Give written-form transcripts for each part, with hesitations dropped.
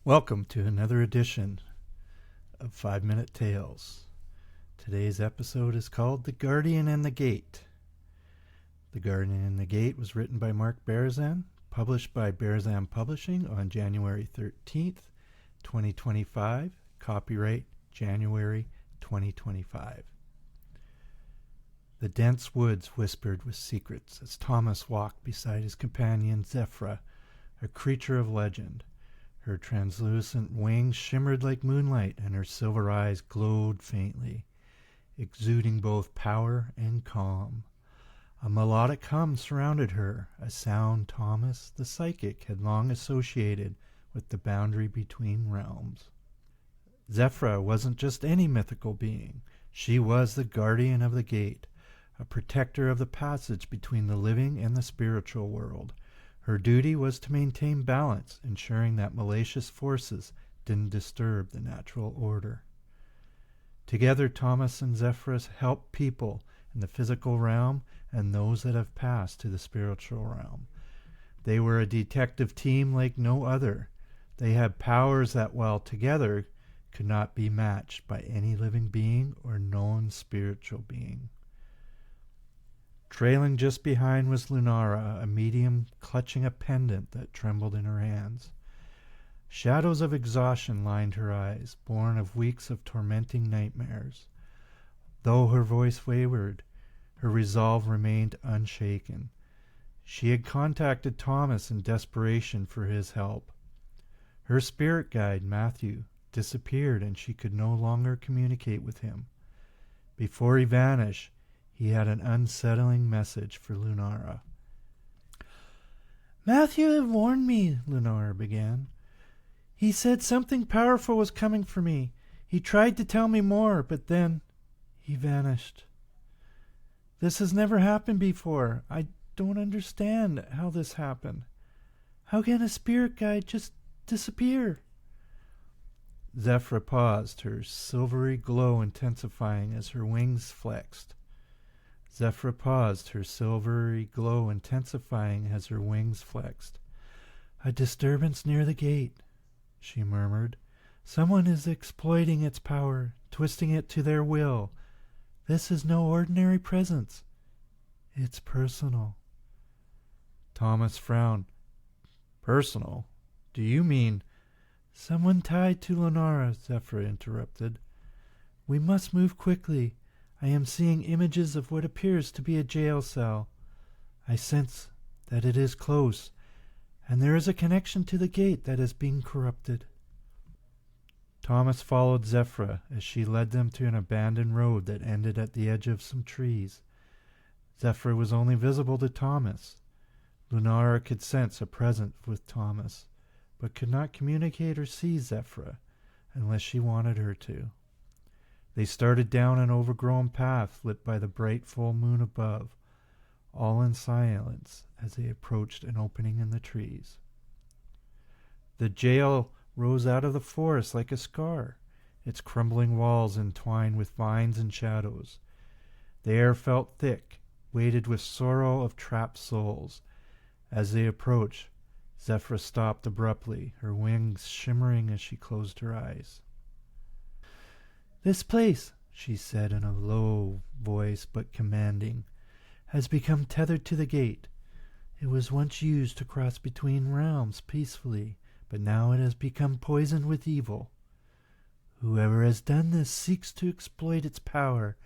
Welcome to another edition of 5 Minute Tales. Today's episode is called The Guardian and the Gate. The Guardian and the Gate was written by Mark Barazan, published by Barazan Publishing on January 13th, 2025. Copyright January 2025. The dense woods whispered with secrets as Thomas walked beside his companion Zephra, a creature of legend. Her translucent wings shimmered like moonlight, and her silver eyes glowed faintly, exuding both power and calm. A melodic hum surrounded her, a sound Thomas, the psychic, had long associated with the boundary between realms. Zephra wasn't just any mythical being. She was the guardian of the gate, a protector of the passage between the living and the spiritual world. Her duty was to maintain balance, ensuring that malicious forces didn't disturb the natural order. Together, Thomas and Zephra help people in the physical realm and those that have passed to the spiritual realm. They were a detective team like no other. They had powers that, while together, could not be matched by any living being or known spiritual being. Trailing just behind was Lunara, a medium clutching a pendant that trembled in her hands. Shadows of exhaustion lined her eyes, born of weeks of tormenting nightmares. Though her voice wavered, her resolve remained unshaken. She had contacted Thomas in desperation for his help. Her spirit guide, Matthew, disappeared, and she could no longer communicate with him. Before he vanished, he had an unsettling message for Lunara. "Matthew had warned me," Lunara began. "He said something powerful was coming for me. He tried to tell me more, but then he vanished. This has never happened before. I don't understand how this happened. How can a spirit guide just disappear?" Zephra paused, her silvery glow intensifying as her wings flexed. "A disturbance near the gate," she murmured. "Someone is exploiting its power, twisting it to their will. This is no ordinary presence. It's personal." Thomas frowned. "Personal? Do you mean—" "Someone tied to Lunara," Zephra interrupted. "We must move quickly. I am seeing images of what appears to be a jail cell. I sense that it is close, and there is a connection to the gate that is being corrupted." Thomas followed Zephra as she led them to an abandoned road that ended at the edge of some trees. Zephra was only visible to Thomas. Lunara could sense a presence with Thomas, but could not communicate or see Zephra unless she wanted her to. They started down an overgrown path lit by the bright full moon above, all in silence as they approached an opening in the trees. The jail rose out of the forest like a scar, its crumbling walls entwined with vines and shadows. The air felt thick, weighted with sorrow of trapped souls. As they approached, Zephra stopped abruptly, her wings shimmering as she closed her eyes. "This place," she said in a low voice but commanding, "has become tethered to the gate. It was once used to cross between realms peacefully, but now it has become poisoned with evil. Whoever has done this seeks to exploit its power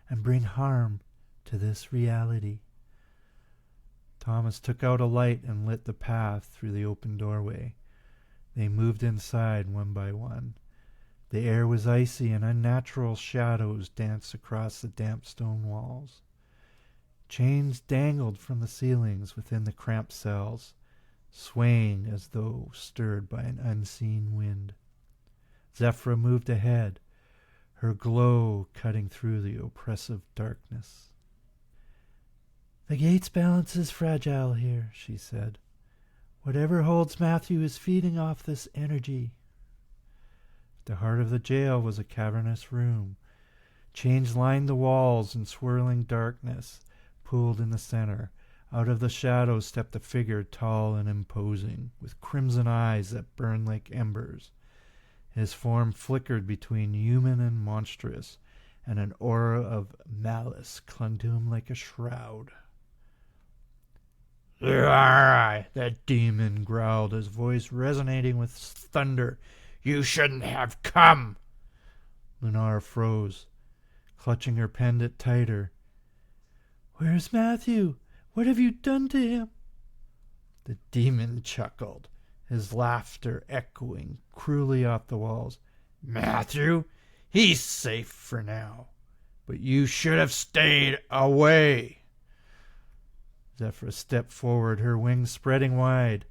and bring harm to this reality." Thomas took out a light and lit the path through the open doorway. They moved inside one by one. The air was icy and unnatural shadows danced across the damp stone walls. Chains dangled from the ceilings within the cramped cells, swaying as though stirred by an unseen wind. Zephra moved ahead, her glow cutting through the oppressive darkness. "The gate's balance is fragile here," she said. "Whatever holds Matthew is feeding off this energy." At the heart of the jail was a cavernous room. Chains lined the walls, and swirling darkness pooled in the center. Out of the shadows stepped a figure tall and imposing, with crimson eyes that burned like embers. His form flickered between human and monstrous, and an aura of malice clung to him like a shroud. "There are I," that demon growled, his voice resonating with thunder. "You shouldn't have come." Lunara froze, clutching her pendant tighter. "Where's Matthew? What have you done to him?" The demon chuckled, his laughter echoing cruelly off the walls. "Matthew? He's safe for now. But you should have stayed away." Zephra stepped forward, her wings spreading wide.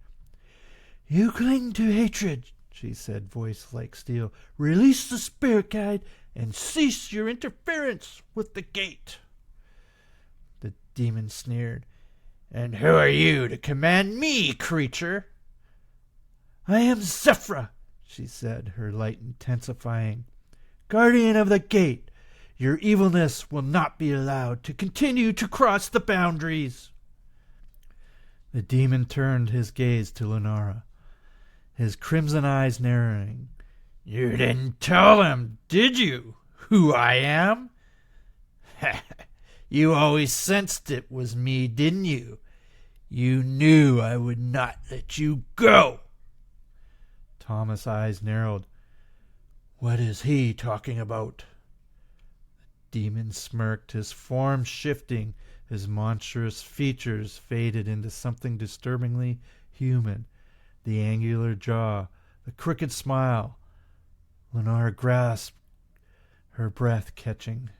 "You cling to hatred," she said, voice like steel. "Release the spirit guide and cease your interference with the gate." The demon sneered. "And who are you to command me, creature?" "I am Zephra," she said, her light intensifying. "Guardian of the gate, your evilness will not be allowed to continue to cross the boundaries." The demon turned his gaze to Lunara, his crimson eyes narrowing. "You didn't tell him, did you, who I am? You always sensed it was me, didn't you? You knew I would not let you go." Thomas' eyes narrowed. "What is he talking about?" The demon smirked, his form shifting, his monstrous features faded into something disturbingly human. The angular jaw, the crooked smile. Lunara grasped, her breath catching.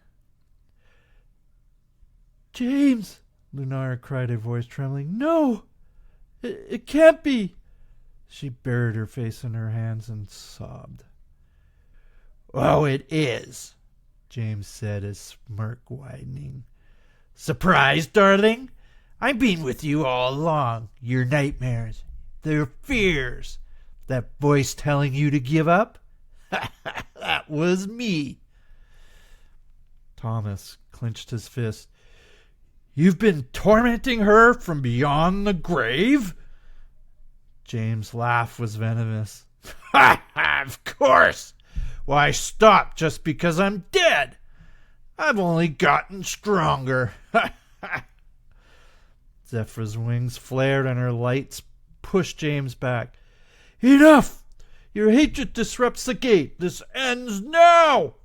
"James!" Lunara cried, her voice trembling. "No! It can't be!" She buried her face in her hands and sobbed. "Oh, it is," James said, his smirk widening. "Surprised, darling? I've been with you all along. Your nightmares, your fears, that voice telling you to give up? That was me." Thomas clenched his fist. "You've been tormenting her from beyond the grave?" James' laugh was venomous. "Of course! Why stop just because I'm dead? I've only gotten stronger." Zephra's wings flared and her lights pushed James back. "Enough! Your hatred disrupts the gate. This ends now!"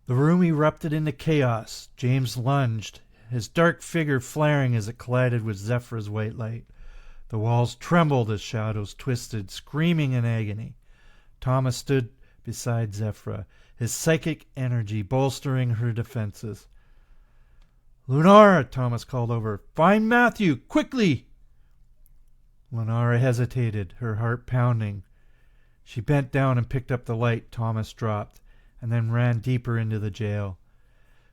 The room erupted into chaos. James lunged, his dark figure flaring as it collided with Zephra's white light. The walls trembled as shadows twisted, screaming in agony. Thomas stood beside Zephra, his psychic energy bolstering her defenses. "Lunara," Thomas called over, "find Matthew, quickly!" Lunara hesitated, her heart pounding. She bent down and picked up the light Thomas dropped, and then ran deeper into the jail.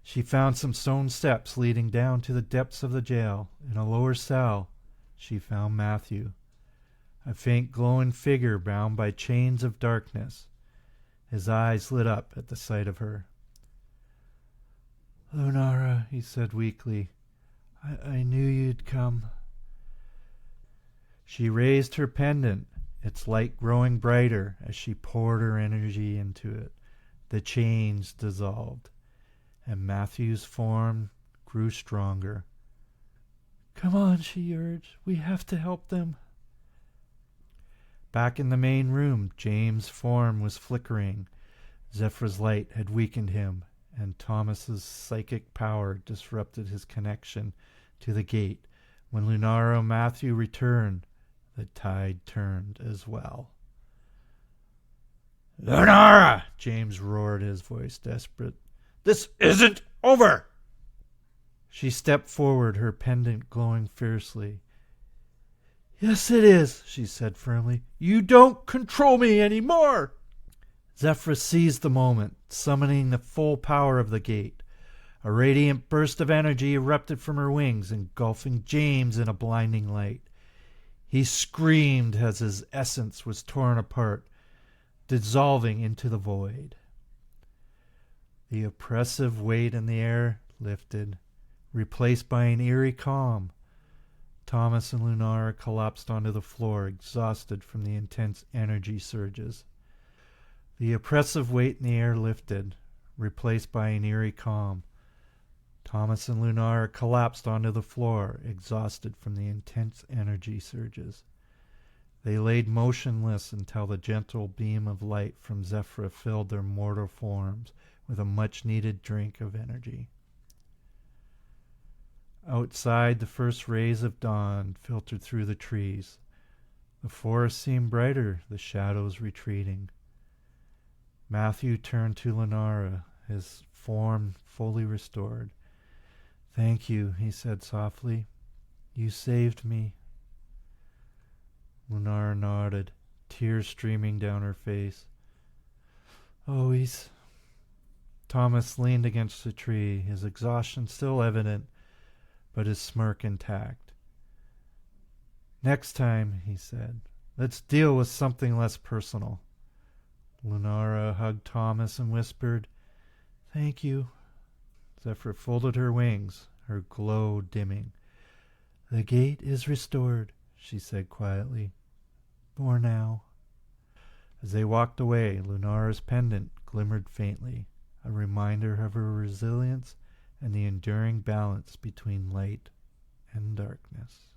She found some stone steps leading down to the depths of the jail. In a lower cell, she found Matthew, a faint glowing figure bound by chains of darkness. His eyes lit up at the sight of her. "Lunara," he said weakly, I knew you'd come." She raised her pendant, its light growing brighter as she poured her energy into it. The chains dissolved, and Matthew's form grew stronger. "Come on," she urged. "We have to help them." Back in the main room, James' form was flickering. Zephra's light had weakened him, and Thomas's psychic power disrupted his connection to the gate. When Lunara and Matthew returned, the tide turned as well. "Lunara!" James roared, his voice desperate. "This isn't over!" She stepped forward, her pendant glowing fiercely. "Yes, it is," she said firmly. "You don't control me anymore." Zephra seized the moment, summoning the full power of the gate. A radiant burst of energy erupted from her wings, engulfing James in a blinding light. He screamed as his essence was torn apart, dissolving into the void. The oppressive weight in the air lifted, replaced by an eerie calm. Thomas and Lunara collapsed onto the floor, exhausted from the intense energy surges. The oppressive weight in the air lifted, replaced by an eerie calm. Thomas and Lunara collapsed onto the floor, exhausted from the intense energy surges. They laid motionless until the gentle beam of light from Zephra filled their mortal forms with a much-needed drink of energy. Outside, the first rays of dawn filtered through the trees. The forest seemed brighter, the shadows retreating. Matthew turned to Lunara, his form fully restored. "Thank you," he said softly. "You saved me." Lunara nodded, tears streaming down her face. "Always." Thomas leaned against the tree, his exhaustion still evident, but his smirk intact. "Next time," he said, "let's deal with something less personal." Lunara hugged Thomas and whispered, "Thank you." Zephra folded her wings, her glow dimming. "The gate is restored," she said quietly. "For now." As they walked away, Lunara's pendant glimmered faintly, a reminder of her resilience and the enduring balance between light and darkness.